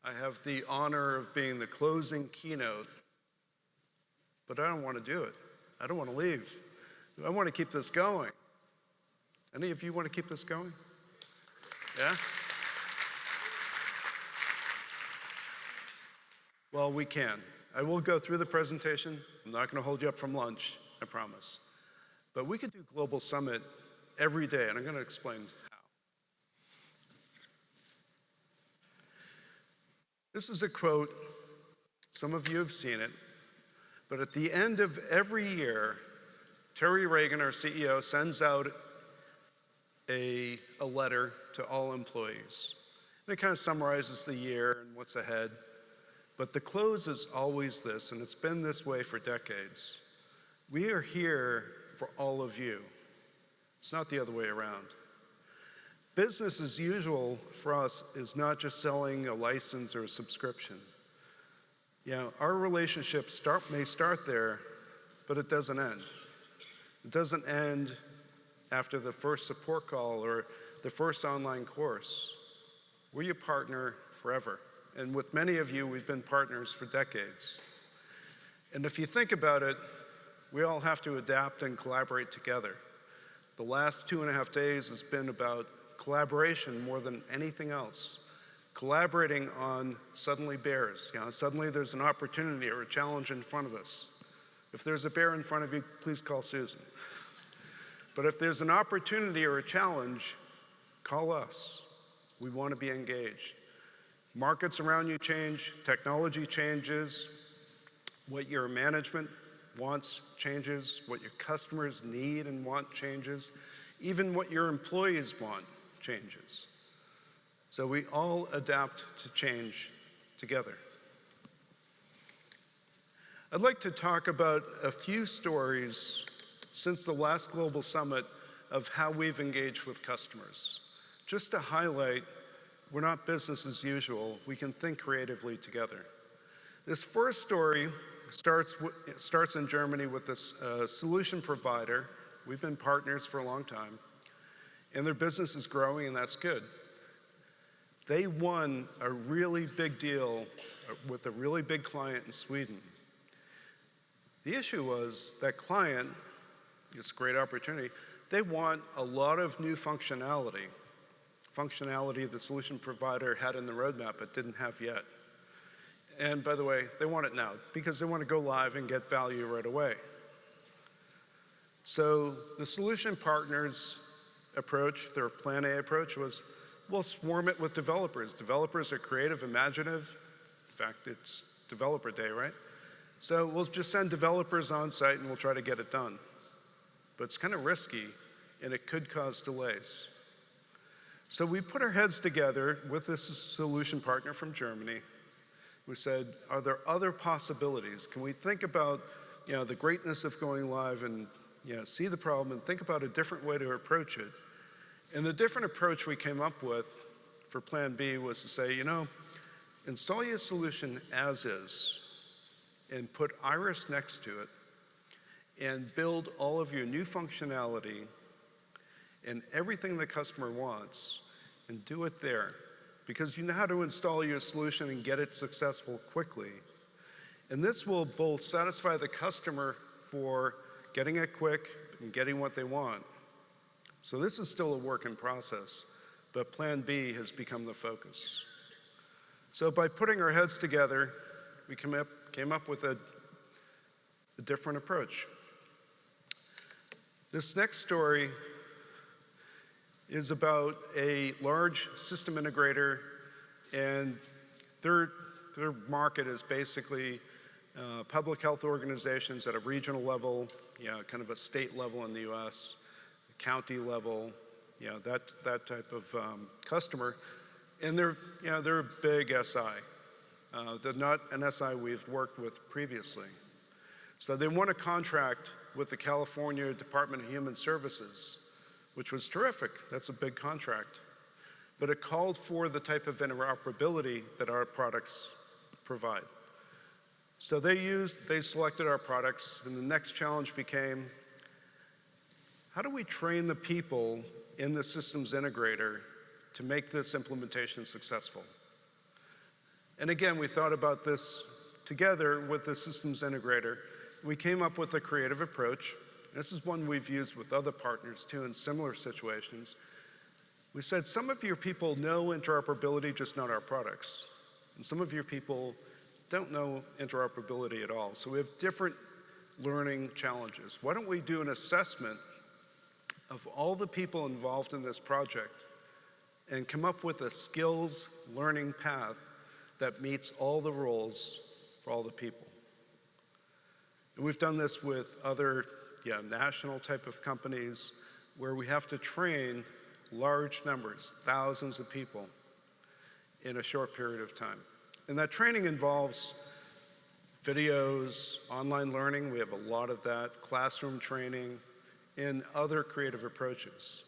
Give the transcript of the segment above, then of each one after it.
I have the honor of being the closing keynote, but I don't want to do it. I don't want to leave. I want to keep this going. Any of you want to keep this going? Yeah? Well, we can. I will go through the presentation. I'm not going to hold you up from lunch, I promise. But we could do Global Summit every day, and I'm going to explain how. This is a quote. Some of you have seen it. But at the end of every year, Terry Reagan, our CEO, sends out a letter to all employees. And it kind of summarizes the year and what's ahead. But the close is always this, and it's been this way for decades. We are here for all of you. It's not the other way around. Business as usual for us is not just selling a license or a subscription. Our relationship may start there, but it doesn't end. It doesn't end after the first support call or the first online course. We're your partner forever. And with many of you, we've been partners for decades. And if you think about it, we all have to adapt and collaborate together. The last 2.5 days has been about collaboration more than anything else. Collaborating on suddenly bears. Suddenly there's an opportunity or a challenge in front of us. If there's a bear in front of you, please call Susan. But if there's an opportunity or a challenge, call us. We want to be engaged. Markets around you change, technology changes, what your management wants changes, what your customers need and want changes, even what your employees want changes. So we all adapt to change together. I'd like to talk about a few stories since the last Global Summit of how we've engaged with customers. Just to highlight, we're not business as usual. We can think creatively together. This first story starts in Germany with this solution provider. We've been partners for a long time. And their business is growing, and that's good. They won a really big deal with a really big client in Sweden. The issue was that client, it's a great opportunity, they want a lot of new functionality the solution provider had in the roadmap but didn't have yet. And by the way, they want it now because they want to go live and get value right away. So the solution partners approach, their plan A approach was, we'll swarm it with developers. Developers are creative, imaginative. In fact, it's developer day, right? So we'll just send developers on site and we'll try to get it done. But it's kind of risky and it could cause delays. So we put our heads together with this solution partner from Germany. We said, are there other possibilities? Can we think about the greatness of going live and see the problem and think about a different way to approach it? And the different approach we came up with for Plan B was to say, install your solution as is and put Iris next to it and build all of your new functionality and everything the customer wants and do it there. Because you know how to install your solution and get it successful quickly. And this will both satisfy the customer for getting it quick and getting what they want. So this is still a work in process, but Plan B has become the focus. So by putting our heads together, we came up with a different approach. This next story is about a large system integrator, and their market is basically public health organizations at a regional level, kind of a state level in the US, county level, that type of customer. And they're a big SI. They're not an SI we've worked with previously. So they won a contract with the California Department of Human Services, which was terrific. That's a big contract. But it called for the type of interoperability that our products provide. So they selected our products, and the next challenge became, how do we train the people in the systems integrator to make this implementation successful? And again, we thought about this together with the systems integrator. We came up with a creative approach. This is one we've used with other partners too in similar situations. We said some of your people know interoperability, just not our products. And some of your people don't know interoperability at all. So we have different learning challenges. Why don't we do an assessment of all the people involved in this project and come up with a skills learning path that meets all the roles for all the people. And we've done this with other national type of companies where we have to train large numbers, thousands of people in a short period of time. And that training involves videos, online learning, we have a lot of that, classroom training, and other creative approaches.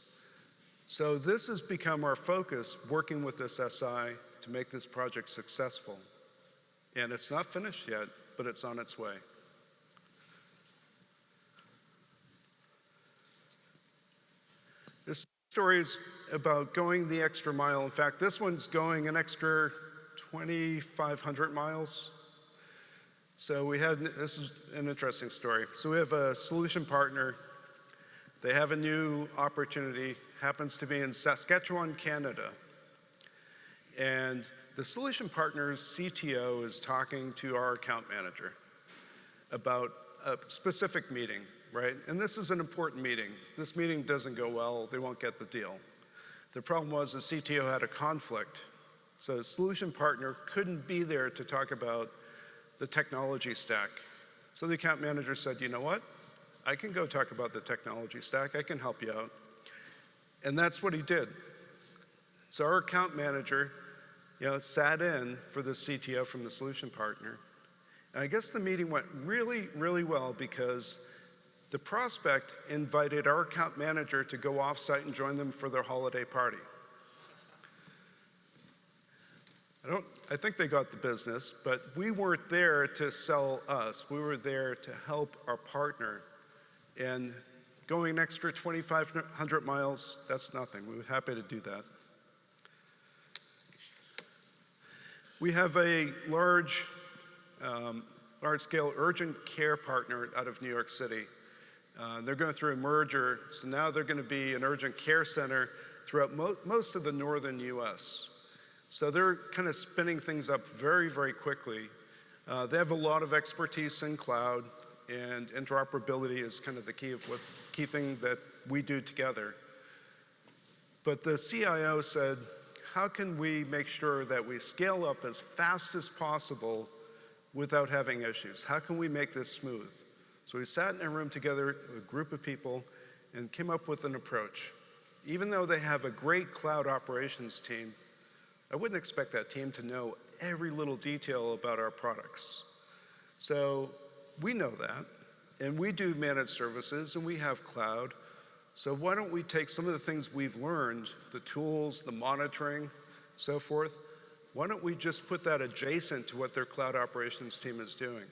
So this has become our focus, working with this SI to make this project successful. And it's not finished yet, but it's on its way. This story is about going the extra mile. In fact, this one's going an extra 2,500 miles. So this is an interesting story. So we have a solution partner. They have a new opportunity, happens to be in Saskatchewan, Canada. And the solution partner's CTO is talking to our account manager about a specific meeting, right? And this is an important meeting. If this meeting doesn't go well, they won't get the deal. The problem was the CTO had a conflict. So the solution partner couldn't be there to talk about the technology stack. So the account manager said, you know what? I can go talk about the technology stack. I can help you out. And that's what he did. So our account manager, sat in for the CTO from the solution partner. And I guess the meeting went really, really well because the prospect invited our account manager to go off-site and join them for their holiday party. I think they got the business, but we weren't there to sell us. We were there to help our partner. And going an extra 2,500 miles, that's nothing. We were happy to do that. We have a large-scale urgent care partner out of New York City. They're going through a merger, so now they're going to be an urgent care center throughout most of the northern US. So they're kind of spinning things up very, very quickly. They have a lot of expertise in cloud, and interoperability is kind of the key thing that we do together. But the CIO said, how can we make sure that we scale up as fast as possible without having issues? How can we make this smooth? So we sat in a room together, a group of people, and came up with an approach. Even though they have a great cloud operations team, I wouldn't expect that team to know every little detail about our products. So we know that, and we do managed services, and we have cloud. So why don't we take some of the things we've learned, the tools, the monitoring, so forth, why don't we just put that adjacent to what their cloud operations team is doing?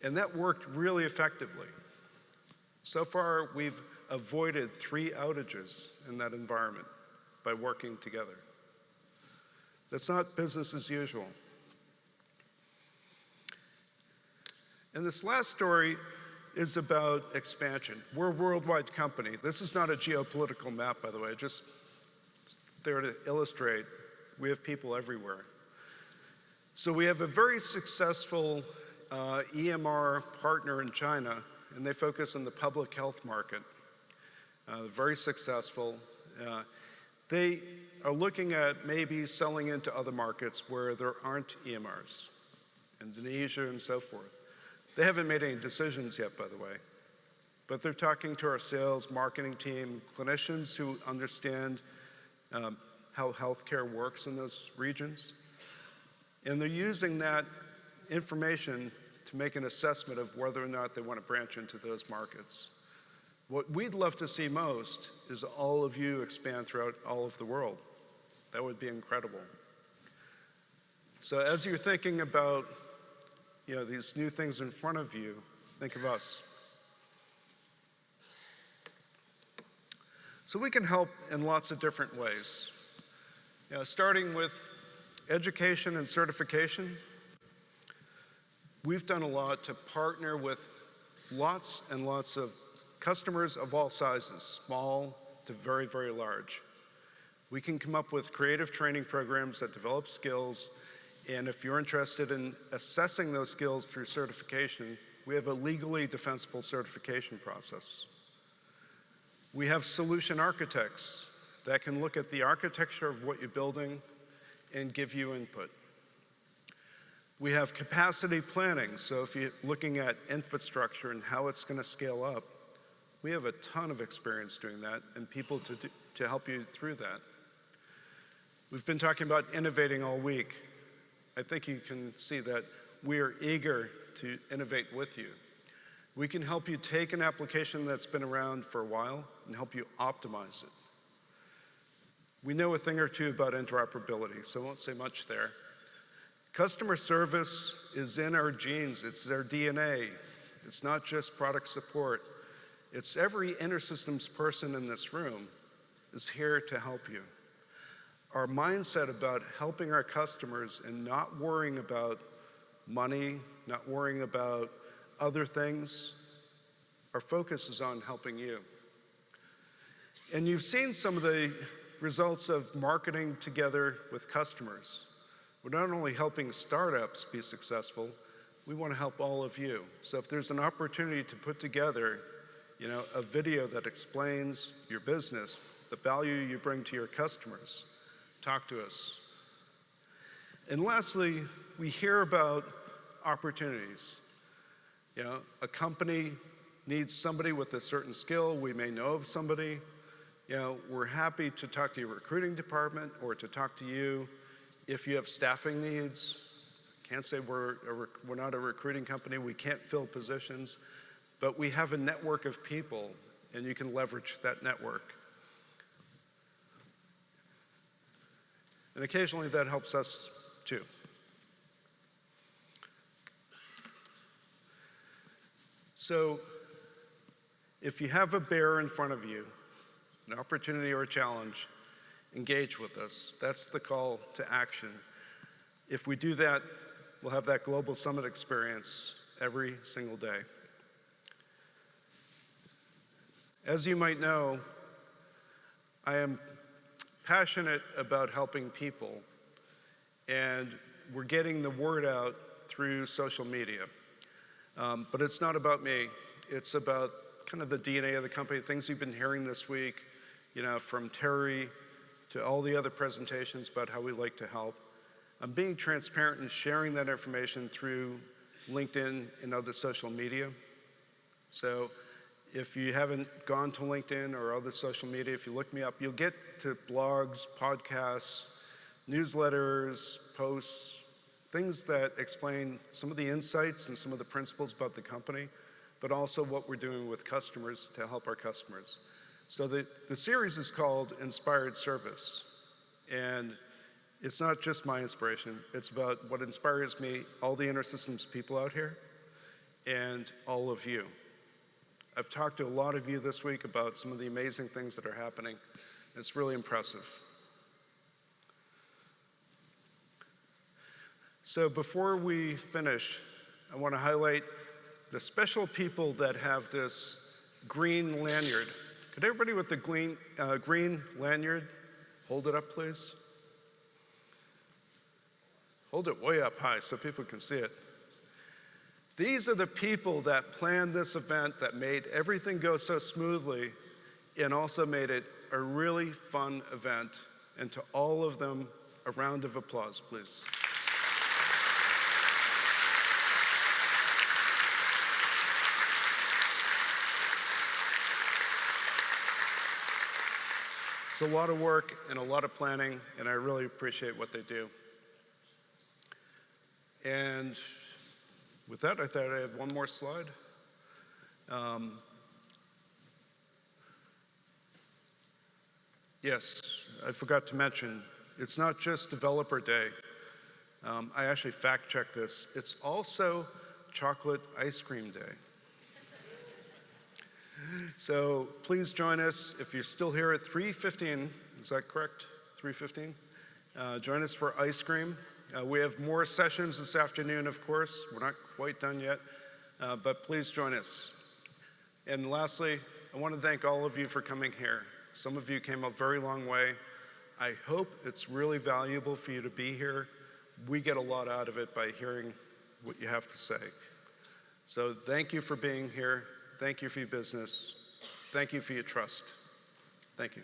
And that worked really effectively. So far, we've avoided 3 outages in that environment by working together. That's not business as usual. And this last story is about expansion. We're a worldwide company. This is not a geopolitical map, by the way, just there to illustrate we have people everywhere. So we have a very successful EMR partner in China, and they focus on the public health market. Very successful. They are looking at maybe selling into other markets where there aren't EMRs, Indonesia and so forth. They haven't made any decisions yet, by the way, but they're talking to our sales, marketing team, clinicians who understand how healthcare works in those regions. And they're using that information to make an assessment of whether or not they want to branch into those markets. What we'd love to see most is all of you expand throughout all of the world. That would be incredible. So as you're thinking about these new things in front of you, think of us. So we can help in lots of different ways. Starting with education and certification, we've done a lot to partner with lots and lots of customers of all sizes, small to very, very large. We can come up with creative training programs that develop skills, and if you're interested in assessing those skills through certification, we have a legally defensible certification process. We have solution architects that can look at the architecture of what you're building and give you input. We have capacity planning, so if you're looking at infrastructure and how it's going to scale up, we have a ton of experience doing that and people to help you through that. We've been talking about innovating all week. I think you can see that we are eager to innovate with you. We can help you take an application that's been around for a while and help you optimize it. We know a thing or two about interoperability, so I won't say much there. Customer service is in our genes, it's their DNA. It's not just product support. It's every InterSystems person in this room is here to help you. Our mindset about helping our customers and not worrying about money, not worrying about other things, our focus is on helping you. And you've seen some of the results of marketing together with customers. We're not only helping startups be successful, we want to help all of you. So if there's an opportunity to put together, a video that explains your business, the value you bring to your customers, talk to us. And lastly, we hear about opportunities. A company needs somebody with a certain skill. We may know of somebody. We're happy to talk to your recruiting department or to talk to you if you have staffing needs. Can't say we're not a recruiting company. We can't fill positions, but we have a network of people, and you can leverage that network. And occasionally that helps us too. So if you have a bear in front of you, an opportunity or a challenge, engage with us. That's the call to action. If we do that, we'll have that global summit experience every single day. As you might know, I am passionate about helping people, and we're getting the word out through social media. But it's not about me. It's about kind of the DNA of the company, things you've been hearing this week, from Terry to all the other presentations about how we like to help. I'm being transparent and sharing that information through LinkedIn and other social media. So if you haven't gone to LinkedIn or other social media, if you look me up, you'll get to blogs, podcasts, newsletters, posts, things that explain some of the insights and some of the principles about the company, but also what we're doing with customers to help our customers. So the series is called Inspired Service, and it's not just my inspiration. It's about what inspires me, all the InterSystems people out here, and all of you. I've talked to a lot of you this week about some of the amazing things that are happening. It's really impressive. So before we finish, I want to highlight the special people that have this green lanyard. Could everybody with the green lanyard hold it up, please? Hold it way up high so people can see it. These are the people that planned this event, that made everything go so smoothly, and also made it a really fun event. And to all of them, a round of applause, please. It's a lot of work and a lot of planning, and I really appreciate what they do. And with that, I thought I had one more slide. Yes, I forgot to mention, it's not just Developer Day. I actually fact-checked this. It's also Chocolate Ice Cream Day. So please join us if you're still here at 3:15. Is that correct? 3:15? Join us for ice cream. We have more sessions this afternoon, of course. We're not quite done yet, but please join us. And lastly, I want to thank all of you for coming here. Some of you came a very long way. I hope it's really valuable for you to be here. We get a lot out of it by hearing what you have to say. So thank you for being here. Thank you for your business. Thank you for your trust. Thank you.